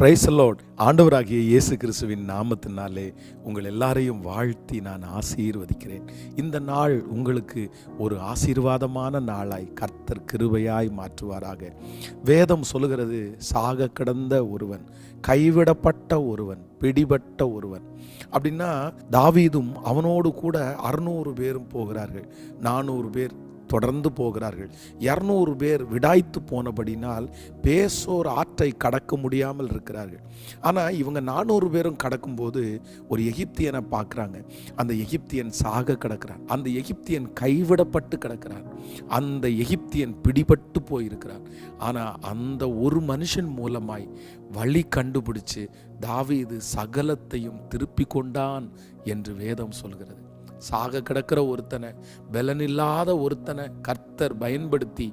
Price the Lord. ஆண்டவராகிய இயேசு கிறிஸ்துவின் நாமத்தினாலே உங்கள் எல்லாரையும் வாழ்த்தி நான் ஆசீர்வதிக்கிறேன். இந்த நாள் உங்களுக்கு ஒரு ஆசீர்வாதமான நாளாய் கர்த்தர் கிருபையாய் மாற்றுவாராக. வேதம் சொல்லுகிறது, சாக கிடந்த ஒருவன், கைவிடப்பட்ட ஒருவன், பிடிபட்ட ஒருவன். அப்படின்னா தாவீதும் அவனோடு கூட 600 பேரும் போகிறார்கள், 400 பேர் தொடர்ந்து போகிறார்கள், 200 பேர் விடாய்த்து போனபடினால் பேசோர் ஆற்றை கடக்க முடியாமல் இருக்கிறார்கள். ஆனால் இவங்க 400 பேரும் கடக்கும்போது ஒரு எகிப்தியனை பார்க்குறாங்க. அந்த எகிப்தியன் சாக கிடக்கிறான், அந்த எகிப்தியன் கைவிடப்பட்டு கிடக்கிறான், அந்த எகிப்தியன் பிடிபட்டு போயிருக்கிறான். ஆனால் அந்த ஒரு மனுஷன் மூலமாய் வழி கண்டுபிடிச்சு தாவீது சகலத்தையும் திருப்பி கொண்டான் என்று வேதம் சொல்கிறது. சாக கிடக்கிற ஒருத்தனை, பலனில்லாத ஒருத்தனை கர்த்தர் பயன்படுத்தி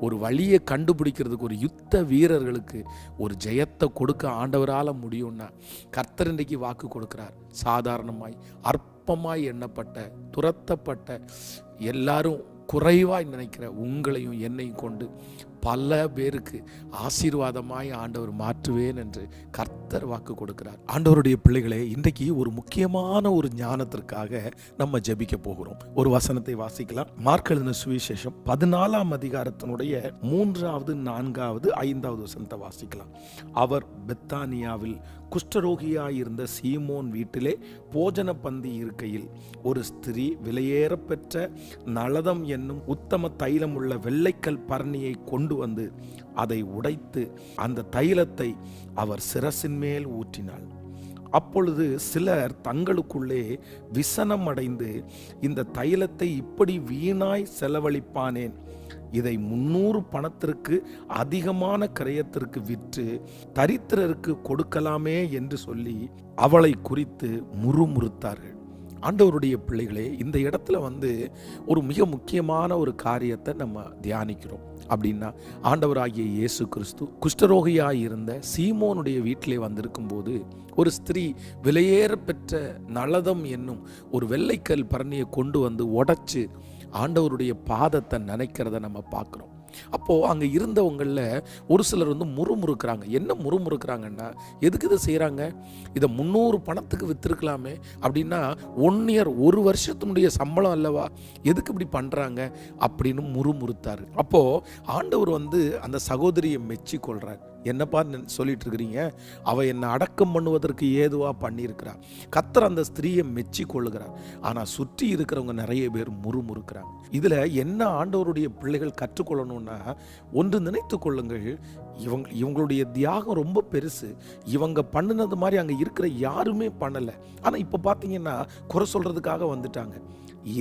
ஒரு வழியை கண்டுபிடிக்கிறதுக்கு, ஒரு யுத்த வீரர்களுக்கு ஒரு ஜெயத்தை கொடுக்க ஆண்டவரால் முடியும்னா கர்த்தர் இன்றைக்கு வாக்கு கொடுக்கிறார். சாதாரணமாய் அற்பமாய் எண்ணப்பட்ட, துரத்தப்பட்ட, எல்லாரும் குறைவாய் நினைக்கிற உங்களையும் என்னையும் கொண்டு பல பேருக்கு ஆசீர்வாதமாய் ஆண்டவர் மாற்றுவேன் என்று கர்த்தர் வாக்கு கொடுக்கிறார். ஆண்டவருடைய பிள்ளைகளே, இன்றைக்கு ஒரு முக்கியமான ஒரு ஞானத்திற்காக நம்ம ஜெபிக்க போகிறோம். ஒரு வசனத்தை வாசிக்கலாம். மார்க் எழுதின சுவிசேஷம் 14ஆம் அதிகாரத்தினுடைய 3வது 4வது 5வது வசனத்தை வாசிக்கலாம். அவர் பெத்தானியாவில் குஷ்டரோகியாயிருந்த சீமோன் வீட்டிலே போஜன பந்தி இருக்கையில் ஒரு ஸ்திரீ விலையேற பெற்ற நளதம் என்னும் உத்தம தைலம் உள்ள வெள்ளைக்கல் பரணியை கொண்டு வந்து அதை உடைத்து அந்த தைலத்தை அவர் சிரசின் மேல் ஊற்றினாள். அப்பொழுது சிலர் தங்களுக்குள்ளே விசனம் அடைந்து, இந்த தைலத்தை இப்படி வீணாய் செலவழிப்பானேன், இதை 300 பணத்திற்கு அதிகமான கிரயத்திற்கு விற்று தரித்திரருக்கு கொடுக்கலாமே என்று சொல்லி அவளை குறித்து முறுமுறுத்தார்கள். ஆண்டவருடைய பிள்ளைகளே, இந்த இடத்துல ஒரு மிக முக்கியமான ஒரு காரியத்தை நம்ம தியானிக்கிறோம். அப்படின்னா, ஆண்டவராகிய இயேசு கிறிஸ்து குஷ்டரோகியாய் இருந்த சீமோனுடைய வீட்டிலே வந்திருக்கும் போது ஒரு ஸ்திரீ விலையேற பெற்ற நளதம் என்னும் ஒரு வெள்ளைக்கல் பரணியை கொண்டு வந்து உடைச்சு ஆண்டவருடைய பாதத்தை நினைக்கிறத நம்ம பார்க்குறோம். அப்போது அங்கே இருந்தவங்களில் ஒரு சிலர் முறுமுறுக்கிறாங்க. என்ன முறுமுறுக்கிறாங்கன்னா, எதுக்கு இதை செய்கிறாங்க? இதை 300 பணத்துக்கு விற்றுருக்கலாமே. அப்படின்னா 1 இயர், 1 வருஷத்தினுடைய சம்பளம் அல்லவா, எதுக்கு இப்படி பண்ணுறாங்க அப்படின்னு முறுமுறுத்தார். அப்போது ஆண்டவர் அந்த சகோதரியை மெச்சி கொள்கிறார். என்னப்பா சொல்லிட்டு இருக்கிறீங்க? அவ என்னை அடக்கம் பண்ணுவதற்கு ஏதுவா பண்ணியிருக்கிறார். கர்த்தர் அந்த ஸ்திரீயை மெச்சி கொள்ளுகிறார். ஆனால் சுற்றி இருக்கிறவங்க நிறைய பேர் முறுமுறுக்கிறாங்க. இதில் என்ன ஆண்டவருடைய பிள்ளைகள் கற்றுக்கொள்ளணும்னா, ஒன்று நினைத்து கொள்ளுங்கள், இவங்களுடைய தியாகம் ரொம்ப பெருசு. இவங்க பண்ணினது மாதிரி அங்கே இருக்கிற யாருமே பண்ணலை. ஆனால் இப்போ பார்த்தீங்கன்னா குறை சொல்கிறதுக்காக வந்துட்டாங்க.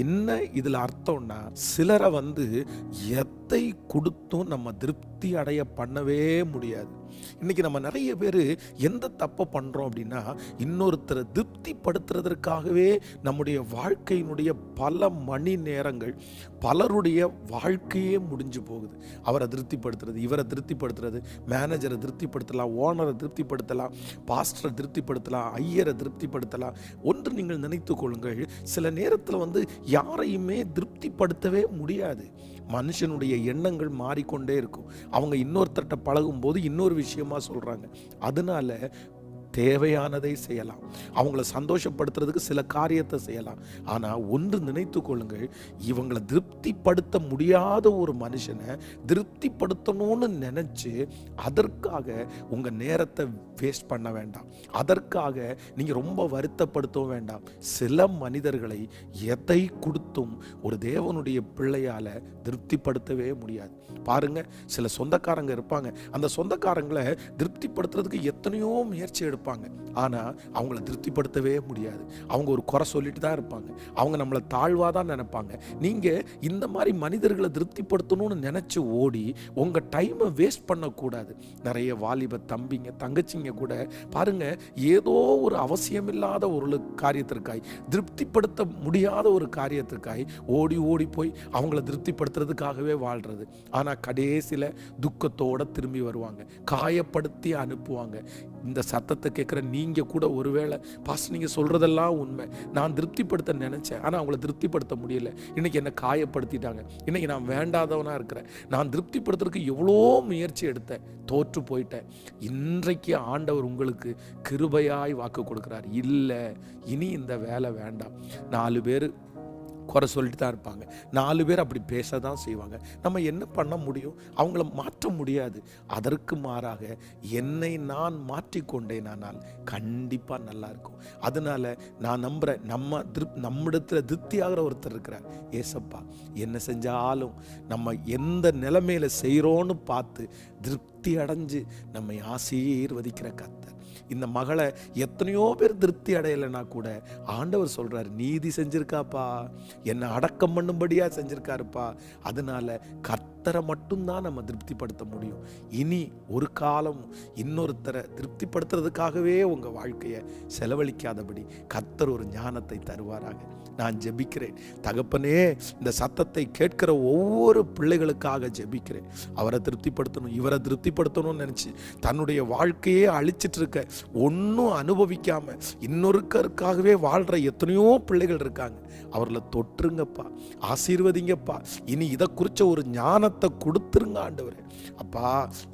என்ன இதில் அர்த்தம்னா, சிலரை எதை கொடுத்தும் நம்ம திருப்தி அடைய பண்ணவே முடியாது. இன்னைக்கு நம்ம நிறைய பேர் எந்த தப்பை பண்ணுறோம் அப்படின்னா, இன்னொருத்தரை திருப்திப்படுத்துறதற்காகவே நம்முடைய வாழ்க்கையினுடைய பல மணி நேரங்கள், பலருடைய வாழ்க்கையே முடிஞ்சு போகுது. அவரை திருப்திப்படுத்துறது, இவரை திருப்திப்படுத்துறது, மேனேஜரை திருப்திப்படுத்தலாம், ஓனரை திருப்திப்படுத்தலாம், பாஸ்டரை திருப்திப்படுத்தலாம், ஐயரை திருப்திப்படுத்தலாம். ஒன்று நீங்கள் நினைத்து கொள்ளுங்கள், சில நேரத்தில் யாரையுமே திருப்திப்படுத்தவே முடியாது. மனுஷனுடைய எண்ணங்கள் மாறிக்கொண்டே இருக்கும். அவங்க இன்னொருத்தர்கிட்ட பழகும் போது இன்னொரு விஷயமா சொல்றாங்க. அதனால தேவையானதை செய்யலாம், அவங்கள சந்தோஷப்படுத்துறதுக்கு சில காரியத்தை செய்யலாம். ஆனால் ஒன்று நினைத்து கொள்ளுங்கள், இவங்களை திருப்திப்படுத்த முடியாத ஒரு மனுஷனை திருப்திப்படுத்தணும்னு நினைச்சு அதற்காக உங்க நேரத்தை வேஸ்ட் பண்ண வேண்டாம். அதற்காக நீங்க ரொம்ப வருத்தப்படுத்தவும் வேண்டாம். சில மனிதர்களை எதை கொடுத்தும் ஒரு தேவனுடைய பிள்ளையால திருப்திப்படுத்தவே முடியாது. பாருங்க, சில சொந்தக்காரங்க இருப்பாங்க. அந்த சொந்தக்காரங்களை திருப்திப்படுத்துறதுக்கு எத்தனையோ முயற்சி எடுப்பாங்க. ஆனால் அவங்கள திருப்திப்படுத்தவே முடியாது. அவங்க ஒரு குறை சொல்லிட்டு தான் இருப்பாங்க. அவங்க நம்மளை தாழ்வாக தான் நினைப்பாங்க. நீங்கள் இந்த மாதிரி மனிதர்களை திருப்திப்படுத்தணும்னு நினச்சி ஓடி உங்கள் டைமை வேஸ்ட் பண்ணக்கூடாது. நிறைய வாலிப தம்பிங்க தங்கச்சிங்க கூட பாருங்க, ஏதோ ஒரு அவசியமில்லாத ஒரு காரியத்திற்காய், திருப்திப்படுத்த முடியாத ஒரு காரியத்திற்காய் ஓடி ஓடி போய் அவங்கள திருப்திப்படுத்துறதுக்காகவே வாழ்றது. ஆனால் கடைசியில் துக்கத்தோடு திரும்பி வருவாங்க, காயப்படுத்தி அனுப்புவாங்க. இந்த சத்தத்தை வசனத்தை கேட்குற நீங்கள் கூட ஒருவேளை பாஸ்டர் நீங்கள் சொல்கிறதெல்லாம் உண்மை, நான் திருப்திப்படுத்த நினச்சேன் ஆனால் அவங்கள திருப்திப்படுத்த முடியல, இன்றைக்கி என்னை காயப்படுத்திட்டாங்க, இன்றைக்கி நான் வேண்டாதவனாக இருக்கிறேன், நான் திருப்திப்படுத்துறதுக்கு எவ்வளோ முயற்சி எடுத்தேன், தோற்று போயிட்டேன். இன்றைக்கு ஆண்டவர் உங்களுக்கு கிருபையாய் வாக்கு கொடுக்குறார், இல்லை இனி இந்த வேலை வேண்டாம். 4 பேர் குறை சொல்லிட்டு தான் இருப்பாங்க, 4 பேர் அப்படி பேச தான் செய்வாங்க. நம்ம என்ன பண்ண முடியும்? அவங்கள மாற்ற முடியாது. அதற்கு மாறாக என்னை நான் மாற்றிக்கொண்டேனானால் கண்டிப்பாக நல்லா இருக்கும். அதனால நான் நம்புகிறேன், நம்மிடத்தில் திருப்தியாகிற ஒருத்தர் இருக்கிறார். ஏசப்பா என்ன செஞ்சாலும் நம்ம எந்த நிலைமையில செய்கிறோன்னு பார்த்து திருப்தி அடைஞ்சு நம்மை ஆசீர்வதிக்கிற கர்த்தர். இந்த மகளை எத்தனையோ பேர் திருப்தி அடையலைன்னா கூட ஆண்டவர் சொல்றாரு, நீதி செஞ்சிருக்காப்பா, என்னை அடக்கம் பண்ணும்படியா செஞ்சிருக்காருப்பா. அதனால கர்த்தரை மட்டும்தான் நம்ம திருப்திப்படுத்த முடியும். இனி ஒரு காலம் இன்னொருத்தரை திருப்திப்படுத்துறதுக்காகவே உங்க வாழ்க்கையை செலவழிக்காதபடி கர்த்தர் ஒரு ஞானத்தை தருவாராக. நான் ஜெபிக்கிறேன். தகப்பனே, இந்த சத்தத்தை கேட்கிற ஒவ்வொரு பிள்ளைகளுக்காக ஜெபிக்கிறேன். அவரை திருப்திப்படுத்தணும், இவரை திருப்திப்படுத்தணும்னு நினைச்சு தன்னுடைய வாழ்க்கையே அழிச்சிட்டு இருக்க, ஒன்றும் அனுபவிக்காம இன்னொருக்கருக்காகவே வாழ்ற எத்தனையோ பிள்ளைகள் இருக்காங்க. அவர்களை தொற்றுங்கப்பா, ஆசீர்வதிங்கப்பா. இனி இதை குறிச்ச ஒரு ஞானத்தை கொடுத்துருங்க ஆண்டவரே. அப்பா,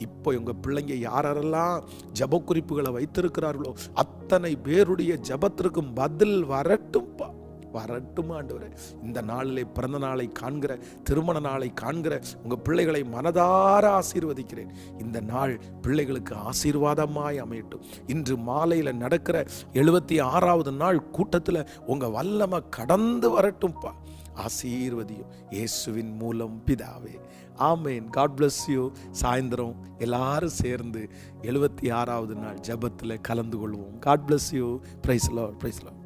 இப்போ உங்க பிள்ளைங்க யாரெல்லாம் ஜப குறிப்புகளை வைத்திருக்கிறார்களோ அத்தனை பேருடைய ஜபத்திற்கும் பதில் வரட்டும்பா, வரட்டும் ஆண்டவரே. இந்த நாளிலே பிறந்த நாளை காண்கிற, திருமண நாளை காண்கிற உங்க பிள்ளைகளை மனதார ஆசீர்வதிக்கிறேன். இந்த நாள் பிள்ளைகளுக்கு ஆசீர்வாதமாய் அமையட்டும். இன்று மாலையில நடக்கிற 76வது நாள் கூட்டத்தில் உங்க வல்லமை கடந்து வரட்டும்பா. ஆசீர்வதியும் இயேசுவின் மூலம் பிதாவே, ஆமேன். God bless you. சாயந்தரம் எல்லாரும் சேர்ந்து 76வது நாள் ஜெபத்தில் கலந்து கொள்வோம். God bless you. Praise the Lord. Praise the Lord.